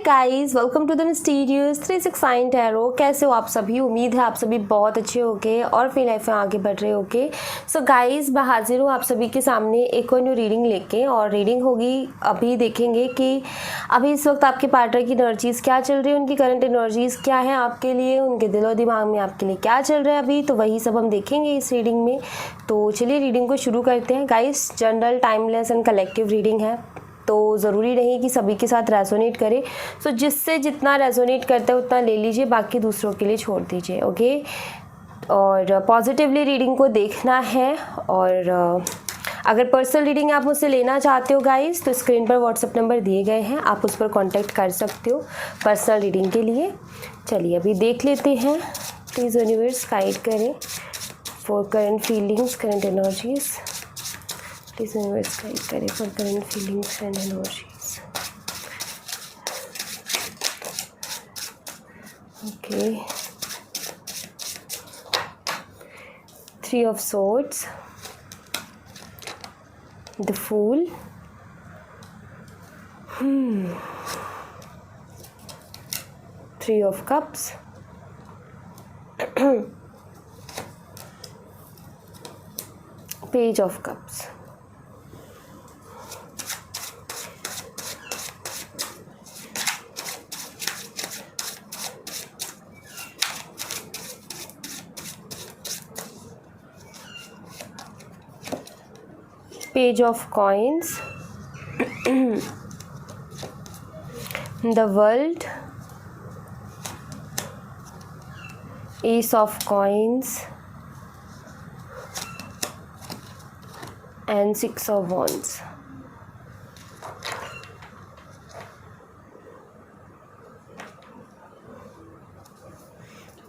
Guys, welcome to the mysterious 369 tarot. कैसे हो आप सभी? उम्मीद है आप सभी बहुत अच्छे होगे और अपनी लाइफ में आगे बढ़ रहे होगे। सो गाइस, मैं हाजिर हूँ आप सभी के सामने एक और न्यू रीडिंग लेके। और रीडिंग होगी, अभी देखेंगे कि अभी इस वक्त आपके पार्टनर की एनर्जीज़ क्या चल रही है, उनकी करंट एनर्जीज़ क्या है आपके लिए, उनके दिलो दिमाग में आपके लिए क्या चल रहा है अभी। तो वही सब हम देखेंगे इस रीडिंग में। तो चलिए रीडिंग को शुरू करते हैं। Guys, general, timeless and collective reading है, तो ज़रूरी नहीं कि सभी के साथ रेजोनेट करे। सो जिससे जितना रेजोनेट करता है उतना ले लीजिए, बाकी दूसरों के लिए छोड़ दीजिए। ओके, और पॉजिटिवली रीडिंग को देखना है। और अगर पर्सनल रीडिंग आप मुझसे लेना चाहते हो गाइस, तो स्क्रीन पर व्हाट्सएप नंबर दिए गए हैं, आप उस पर कांटेक्ट कर सकते हो पर्सनल रीडिंग के लिए। चलिए अभी देख लेते हैं। प्लीज़ यूनिवर्स गाइड करें for current feelings, current energies. Please universe guide करें for current feelings and energies. Okay. 3 of Swords, the Fool, Three of Cups, Page of Cups. Page of Coins, the World, Ace of Coins, and 6 of Wands.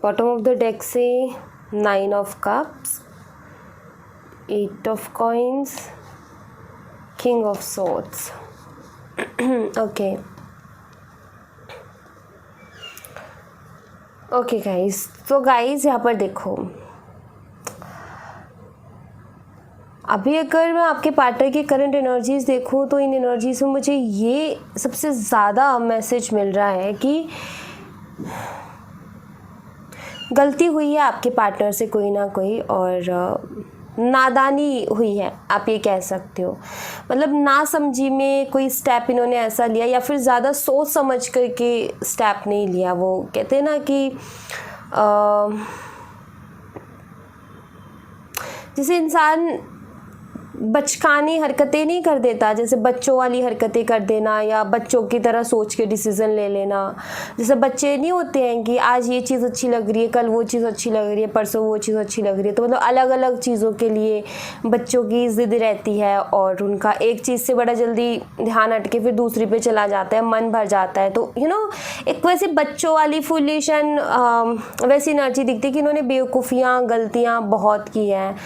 Bottom of the deck से 9 of Cups, 8 of Coins, King of Swords. Okay guys, तो guys यहाँ पर देखो, अभी अगर मैं आपके partner की करंट एनर्जीज देखूँ तो इन एनर्जीज में मुझे ये सबसे ज़्यादा मैसेज मिल रहा है कि गलती हुई है आपके पार्टनर से कोई ना कोई, और नादानी हुई है, आप ये कह सकते हो। मतलब ना समझी में कोई स्टेप इन्होंने ऐसा लिया, या फिर ज़्यादा सोच समझ करके स्टेप नहीं लिया। वो कहते हैं ना कि जैसे इंसान बचकानी हरकतें नहीं कर देता, जैसे बच्चों वाली हरकतें कर देना, या बच्चों की तरह सोच के डिसीज़न ले लेना। जैसे बच्चे नहीं होते हैं कि आज ये चीज़ अच्छी लग रही है, कल वो चीज़ अच्छी लग रही है, परसों वो चीज़ अच्छी लग रही है। तो मतलब अलग अलग चीज़ों के लिए बच्चों की ज़िद रहती है, और उनका एक चीज़ से बड़ा जल्दी ध्यान हटके फिर दूसरी पे चला जाता है, मन भर जाता है। तो एक वैसे बच्चों वाली फुलिश एंड वैसी एनर्जी दिखती है कि इन्होंने बेवकूफ़ियाँ, गलतियाँ बहुत की हैं,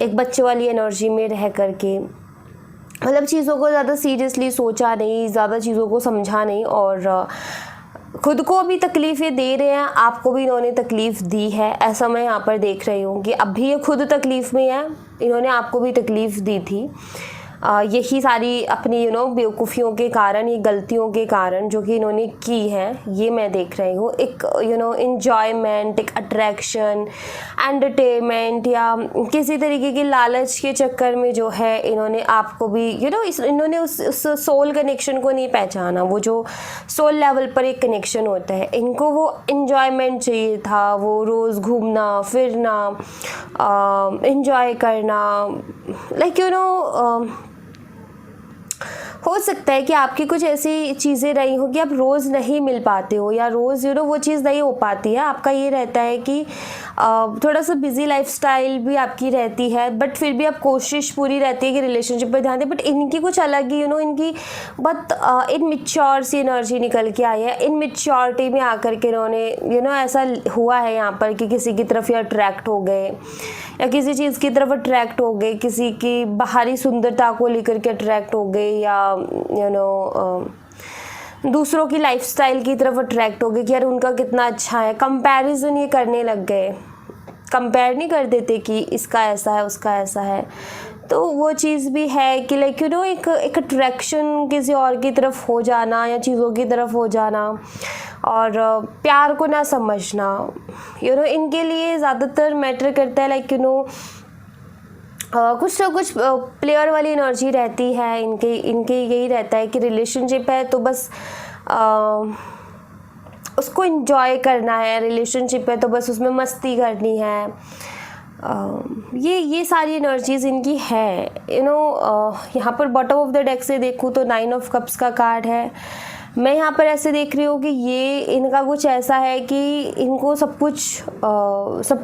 एक बच्चे वाली एनर्जी में रह करके। मतलब चीज़ों को ज़्यादा सीरियसली सोचा नहीं, ज़्यादा चीज़ों को समझा नहीं, और खुद को भी तकलीफ़ें दे रहे हैं, आपको भी इन्होंने तकलीफ़ दी है। ऐसा मैं यहाँ पर देख रही हूँ कि अभी ये खुद तकलीफ़ में है, इन्होंने आपको भी तकलीफ़ दी थी। यही सारी अपनी बेवकूफ़ियों के कारण, ये गलतियों के कारण जो कि इन्होंने की हैं, ये मैं देख रही हूँ। एक इंजॉयमेंट, एक अट्रैक्शन, एंटरटेनमेंट, या किसी तरीके की लालच के चक्कर में जो है इन्होंने आपको भी इन्होंने उस सोल कनेक्शन को नहीं पहचाना। वो जो सोल लेवल पर एक कनेक्शन होता है, इनको वो इंजॉयमेंट चाहिए था, वो रोज़ घूमना फिरना, इंजॉय करना, हो सकता है कि आपकी कुछ ऐसी चीज़ें रही हो कि आप रोज़ नहीं मिल पाते हो, या रोज़ वो चीज़ नहीं हो पाती है। आपका ये रहता है कि थोड़ा सा बिजी लाइफस्टाइल भी आपकी रहती है, बट फिर भी आप कोशिश पूरी रहती है कि रिलेशनशिप पर ध्यान दें। बट इनकी कुछ अलग ही इनकी बहुत इनमेच्योर सी एनर्जी निकल के आई है। इनमेच्योरिटी में आकर के इन्होंने ऐसा हुआ है यहाँ पर कि किसी की तरफ ये अट्रैक्ट हो गए, या किसी चीज़ की तरफ अट्रैक्ट हो गए, किसी की बाहरी सुंदरता को लेकर के अट्रैक्ट हो गए, या दूसरों की लाइफस्टाइल की तरफ अट्रैक्ट हो गए कि यार उनका कितना अच्छा है। कंपैरिजन ये करने लग गए, कंपेयर नहीं कर देते कि इसका ऐसा है उसका ऐसा है। तो वो चीज़ भी है कि लाइक यू नो एक अट्रैक्शन किसी और की तरफ हो जाना या चीज़ों की तरफ हो जाना और प्यार को ना समझना, यू नो इनके लिए ज़्यादातर मैटर करता है। लाइक यू नो कुछ ना कुछ प्लेयर वाली एनर्जी रहती है इनके यही रहता है कि रिलेशनशिप है तो बस उसको एंजॉय करना है, रिलेशनशिप है तो बस उसमें मस्ती करनी है। ये सारी एनर्जीज़ इनकी है। यू नो यहाँ पर बॉटम ऑफ द डेक से देखूँ तो 9 ऑफ कप्स का कार्ड है। मैं यहाँ पर ऐसे देख रही हूँ कि ये इनका कुछ ऐसा है कि इनको सब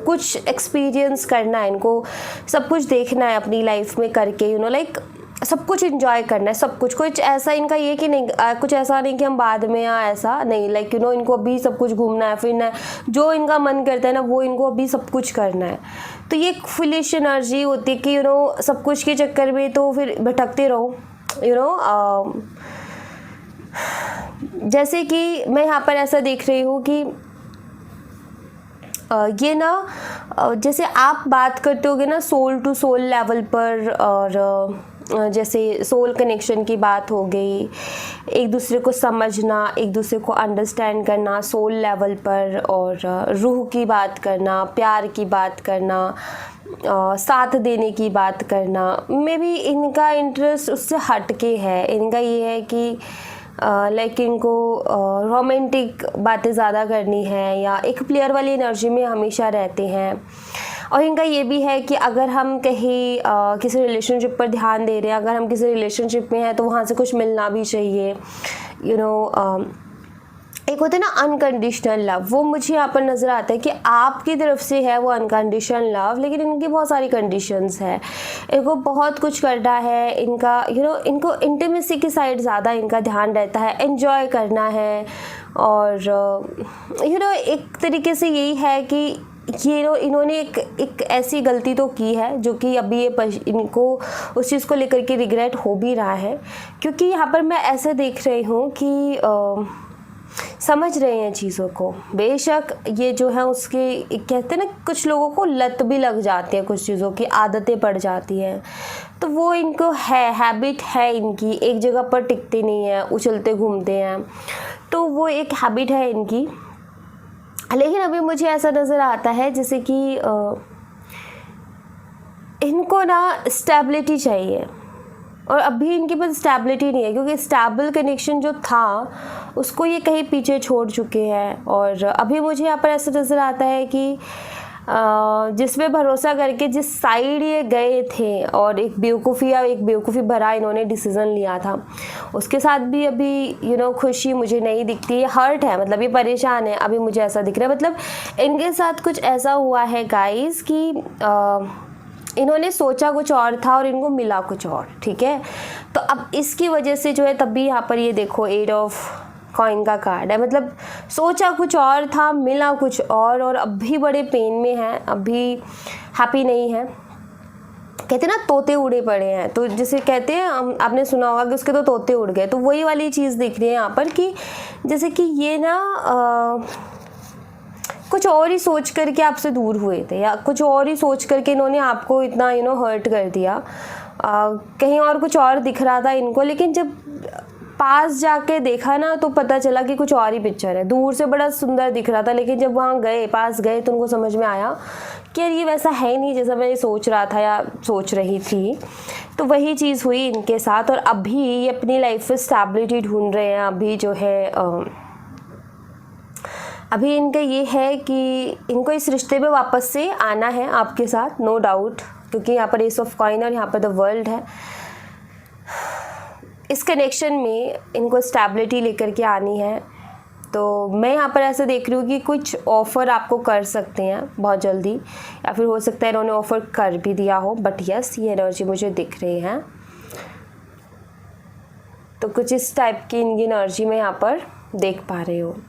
कुछ एक्सपीरियंस करना है, इनको सब कुछ देखना है अपनी लाइफ में करके, यू नो लाइक सब कुछ एंजॉय करना है, सब कुछ ऐसा इनका ये कि नहीं कुछ ऐसा नहीं कि हम बाद में या ऐसा नहीं, लाइक यू नो इनको अभी सब कुछ घूमना है फिरना है, जो इनका मन करता है ना वो इनको अभी सब कुछ करना है। तो ये एक फुलिश एनर्जी होती है कि यू नो सब कुछ के चक्कर में तो फिर भटकते रहो, यू नो जैसे कि मैं यहाँ पर ऐसा देख रही हूँ कि ये ना जैसे आप बात करते होगे ना सोल टू सोल लेवल पर, और जैसे सोल कनेक्शन की बात हो गई, एक दूसरे को समझना, एक दूसरे को अंडरस्टैंड करना सोल लेवल पर, और रूह की बात करना, प्यार की बात करना, साथ देने की बात करना। मे भी इनका इंटरेस्ट उससे हट के है, इनका ये है कि लाइक इनको रोमांटिक बातें ज़्यादा करनी है या एक प्लेयर वाली एनर्जी में हमेशा रहते हैं। और इनका ये भी है कि अगर हम कहीं किसी रिलेशनशिप पर ध्यान दे रहे हैं, अगर हम किसी रिलेशनशिप में हैं तो वहाँ से कुछ मिलना भी चाहिए, यू नो एक होता है ना अनकंडीशनल लव, वो मुझे यहाँ पर नज़र आता है कि आपकी तरफ से है वो अनकंडीशनल लव, लेकिन इनकी बहुत सारी कंडीशंस है, इनको बहुत कुछ करना है, इनका यू नो इनको इंटीमेसी की साइड ज़्यादा इनका ध्यान रहता है, एंजॉय करना है। और यू नो एक तरीके से यही है कि ये इन्होंने एक ऐसी गलती तो की है जो कि अभी ये इनको उस चीज़ को लेकर के रिग्रेट हो भी रहा है, क्योंकि यहाँ पर मैं ऐसे देख रही हूँ कि समझ रहे हैं चीज़ों को। बेशक ये जो है उसके कहते हैं ना कुछ लोगों को लत भी लग जाती है, कुछ चीज़ों की आदतें पड़ जाती हैं, तो वो इनको है, हैबिट है इनकी, एक जगह पर टिकते नहीं है, उछलते घूमते हैं, तो वो एक हैबिट है इनकी। लेकिन अभी मुझे ऐसा नज़र आता है जैसे कि इनको ना स्टेबिलिटी चाहिए, और अभी इनके पास स्टेबिलिटी नहीं है, क्योंकि स्टेबल कनेक्शन जो था उसको ये कहीं पीछे छोड़ चुके हैं। और अभी मुझे यहाँ पर ऐसा नज़र आता है कि जिसमें भरोसा करके जिस साइड ये गए थे और एक बेवकूफ़ी भरा इन्होंने डिसीज़न लिया था, उसके साथ भी अभी यू नो खुशी मुझे नहीं दिखती है, हर्ट है, मतलब ये परेशान है, अभी मुझे ऐसा दिख रहा है। मतलब इनके साथ कुछ ऐसा हुआ है गाइस कि इन्होंने सोचा कुछ और था और इनको मिला कुछ और, ठीक है। तो अब इसकी वजह से जो है तब भी यहाँ पर ये देखो 8 ऑफ कॉइन का कार्ड है, मतलब सोचा कुछ और था, मिला कुछ और अभी बड़े पेन में है, अभी हैप्पी नहीं है। कहते हैं ना तोते उड़े पड़े हैं, तो जिसे कहते हैं आपने सुना होगा कि उसके तो तोते उड़ गए, तो वही वाली चीज़ दिख रही है यहाँ पर कि जैसे कि ये ना कुछ और ही सोच करके आपसे दूर हुए थे, या कुछ और ही सोच करके इन्होंने आपको इतना यू नो हर्ट कर दिया। कहीं और कुछ और दिख रहा था इनको, लेकिन जब पास जाके देखा ना तो पता चला कि कुछ और ही पिक्चर है। दूर से बड़ा सुंदर दिख रहा था, लेकिन जब वहाँ गए, पास गए, तो उनको समझ में आया कि यार ये वैसा है नहीं जैसा मैं सोच रहा था या सोच रही थी। तो वही चीज़ हुई इनके साथ, और अभी ये अपनी लाइफ में स्टेबिलिटी ढूंढ रहे हैं। अभी जो है अभी इनका ये है कि इनको इस रिश्ते में वापस से आना है आपके साथ, नो डाउट, क्योंकि यहाँ पर एस ऑफ कॉइन और यहाँ पर द वर्ल्ड है। इस कनेक्शन में इनको स्टेबिलिटी लेकर के आनी है। तो मैं यहाँ पर ऐसा देख रही हूँ कि कुछ ऑफ़र आपको कर सकते हैं बहुत जल्दी, या फिर हो सकता है इन्होंने ऑफ़र कर भी दिया हो, बट यस ये एनर्जी मुझे दिख रही है। तो कुछ इस टाइप की इनकी एनर्जी में यहाँ पर देख पा रही हूँ।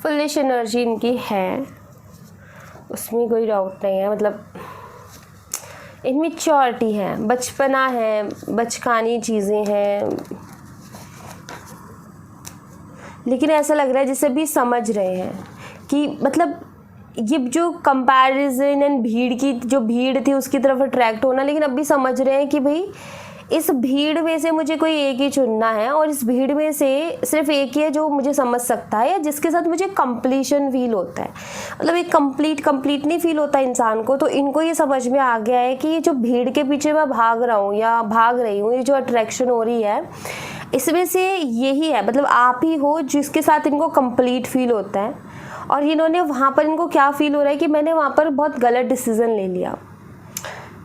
फुलिश एनर्जी इनकी है, उसमें कोई डाउट नहीं है। मतलब इनमेच्योरिटी है, बचपना है, बचकानी चीज़ें हैं, लेकिन ऐसा लग रहा है जैसे भी समझ रहे हैं कि मतलब ये जो कंपैरिजन एंड भीड़ की जो भीड़ थी उसकी तरफ अट्रैक्ट होना, लेकिन अभी समझ रहे हैं कि भाई इस भीड़ में से मुझे कोई एक ही चुनना है और इस भीड़ में से सिर्फ एक ही है जो मुझे समझ सकता है या जिसके साथ मुझे कंप्लीशन फील होता है। मतलब एक कंप्लीट नहीं फील होता इंसान को। तो इनको ये समझ में आ गया है कि ये जो भीड़ के पीछे मैं भाग रहा हूँ या भाग रही हूँ, ये जो अट्रैक्शन हो रही है इसमें से यही है, मतलब आप ही हो जिसके साथ इनको कंप्लीट फील होता है। और इन्होंने वहाँ पर इनको क्या फील हो रहा है कि मैंने वहाँ पर बहुत गलत डिसीजन ले लिया।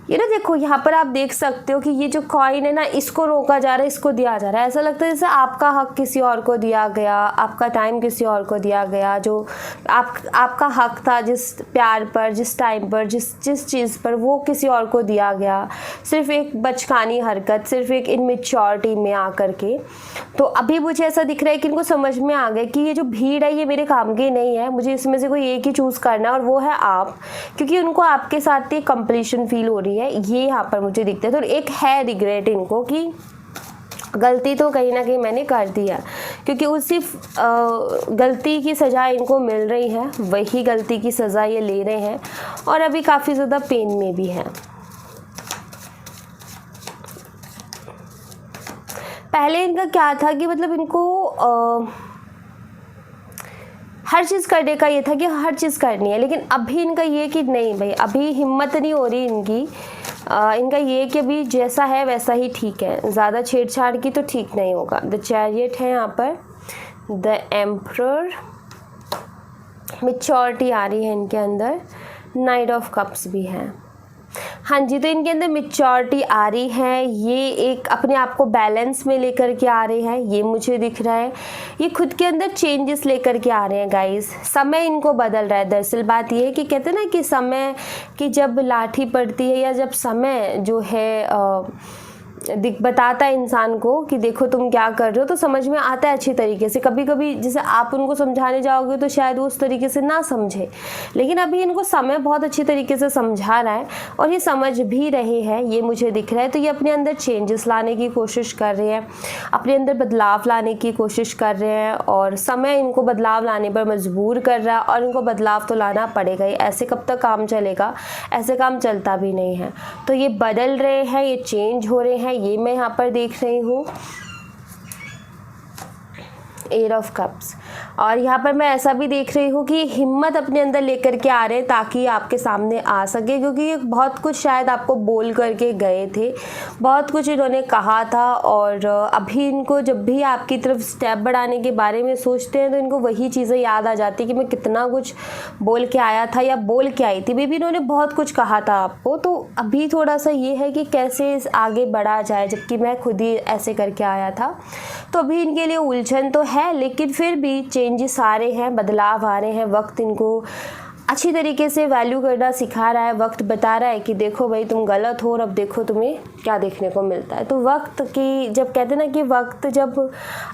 ये ना देखो यहाँ पर आप देख सकते हो कि ये जो कॉइन है ना, इसको रोका जा रहा है, इसको दिया जा रहा है। ऐसा लगता है जैसे आपका हक किसी और को दिया गया, आपका टाइम किसी और को दिया गया, जो आपका हक था जिस प्यार पर, जिस टाइम पर, जिस चीज़ पर, वो किसी और को दिया गया सिर्फ एक बचकानी हरकत, सिर्फ एक इनमेच्योरिटी में आकर के। तो अभी मुझे ऐसा दिख रहा है कि इनको समझ में आ गया कि ये जो भीड़ है ये मेरे काम की नहीं है, मुझे इसमें से कोई एक ही चूज़ करना है और वो है आप, क्योंकि उनको आपके साथ एक कंप्लीशन फील हो रही है। ये यहाँ पर मुझे दिखता है। तो एक है रिग्रेट इनको कि गलती तो कहीं ना कहीं मैंने कर दिया, क्योंकि उसी गलती की सज़ा इनको मिल रही है, वही गलती की सज़ा ये ले रहे हैं और अभी काफ़ी ज़्यादा पेन में भी है। पहले इनका क्या था कि मतलब इनको हर चीज़ करने का ये था कि हर चीज़ करनी है, लेकिन अभी इनका ये कि नहीं भाई, अभी हिम्मत नहीं हो रही इनकी। इनका ये कि अभी जैसा है वैसा ही ठीक है, ज़्यादा छेड़छाड़ की तो ठीक नहीं होगा। द चैरियट है यहाँ पर, द एम्परर, मैच्योरिटी आ रही है इनके अंदर, नाइट ऑफ कप्स भी है। हाँ जी, तो इनके अंदर मैच्योरिटी आ रही है, ये एक अपने आप को बैलेंस में लेकर के आ रहे हैं, ये मुझे दिख रहा है। ये खुद के अंदर चेंजेस लेकर के आ रहे हैं गाइस। समय इनको बदल रहा है। दरअसल बात ये है कि कहते हैं ना कि समय की जब लाठी पड़ती है या जब समय जो है बताता है इंसान को कि देखो तुम क्या कर रहे हो, तो समझ में आता है अच्छी तरीके से। कभी कभी जैसे आप उनको समझाने जाओगे तो शायद वो उस तरीके से ना समझे, लेकिन अभी इनको समय बहुत अच्छी तरीके से समझा रहा है और ये समझ भी रहे हैं, ये मुझे दिख रहा है। तो ये अपने अंदर चेंजेस लाने की कोशिश कर रहे हैं, अपने अंदर बदलाव लाने की कोशिश कर रहे हैं और समय इनको बदलाव लाने पर मजबूर कर रहा है और इनको बदलाव तो लाना पड़ेगा ही। ऐसे कब तक काम चलेगा, ऐसे काम चलता भी नहीं है। तो ये बदल रहे हैं, ये चेंज हो रहे हैं, ये मैं यहाँ पर देख रही हूँ एट ऑफ कप्स। और यहाँ पर मैं ऐसा भी देख रही हूँ कि हिम्मत अपने अंदर लेकर के आ रहे हैं ताकि आपके सामने आ सके, क्योंकि ये बहुत कुछ शायद आपको बोल करके गए थे, बहुत कुछ इन्होंने कहा था और अभी इनको जब भी आपकी तरफ स्टेप बढ़ाने के बारे में सोचते हैं तो इनको वही चीज़ें याद आ जाती कि मैं कितना कुछ बोल के आया था या बोल के आई थी। भी इन्होंने बहुत कुछ कहा था आपको, तो अभी थोड़ा सा ये है कि कैसे इस आगे बढ़ा जाए, जबकि मैं खुद ही ऐसे करके आया था। तो अभी इनके लिए उलझन तो है, लेकिन फिर भी चेंजेस आ रहे हैं, बदलाव आ रहे हैं। वक्त इनको अच्छी तरीके से वैल्यू करना सिखा रहा है, वक्त बता रहा है कि देखो भाई तुम गलत हो और अब देखो तुम्हें क्या देखने को मिलता है। तो वक्त की जब कहते हैं ना कि वक्त जब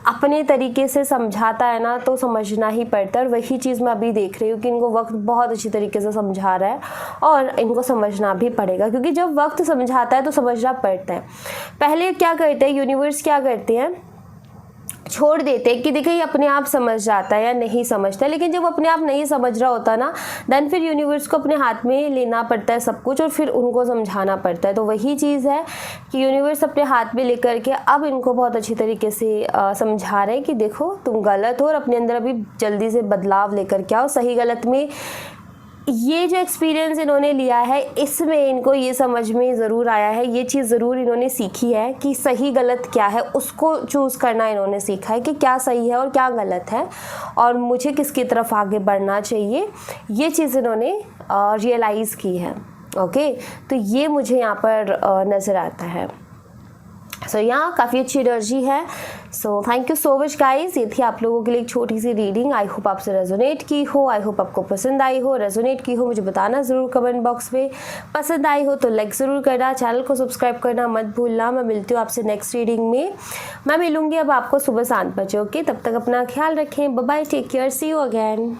अपने तरीके से समझाता है ना तो समझना ही पड़ता है, और वही चीज़ मैं अभी देख रही हूँ कि इनको वक्त बहुत अच्छी तरीके से समझा रहा है और इनको समझना भी पड़ेगा, क्योंकि जब वक्त समझाता है तो समझना पड़ता है। पहले क्या करते हैं यूनिवर्स, क्या करते हैं, छोड़ देते कि देखिए ये अपने आप समझ जाता है या नहीं समझता है, लेकिन जब अपने आप नहीं समझ रहा होता ना, देन फिर यूनिवर्स को अपने हाथ में लेना पड़ता है सब कुछ और फिर उनको समझाना पड़ता है। तो वही चीज़ है कि यूनिवर्स अपने हाथ में लेकर के अब इनको बहुत अच्छी तरीके से समझा रहे हैं कि देखो तुम गलत हो और अपने अंदर अभी जल्दी से बदलाव लेकर के आओ। सही गलत में ये जो एक्सपीरियंस इन्होंने लिया है इसमें इनको ये समझ में ज़रूर आया है, ये चीज़ ज़रूर इन्होंने सीखी है कि सही गलत क्या है, उसको चूज़ करना इन्होंने सीखा है कि क्या सही है और क्या गलत है और मुझे किसकी तरफ आगे बढ़ना चाहिए। ये चीज़ इन्होंने रियलाइज़ की है। ओके, तो ये मुझे यहाँ पर नज़र आता है। सो यहाँ काफ़ी अच्छी एनर्जी है। So thank you so much guys, ये थी आप लोगों के लिए एक छोटी सी रीडिंग। आई होप आपसे रेजोनेट की हो, आई होप आपको पसंद आई हो। रेजोनेट की हो मुझे बताना ज़रूर कमेंट बॉक्स में, पसंद आई हो तो लाइक ज़रूर करना, चैनल को सब्सक्राइब करना मत भूलना। मैं मिलती हूँ आपसे नेक्स्ट रीडिंग में। मैं मिलूँगी अब आपको सुबह 7 बजे। ओके, तब तक अपना ख्याल रखें। Bye bye, take care, see you again.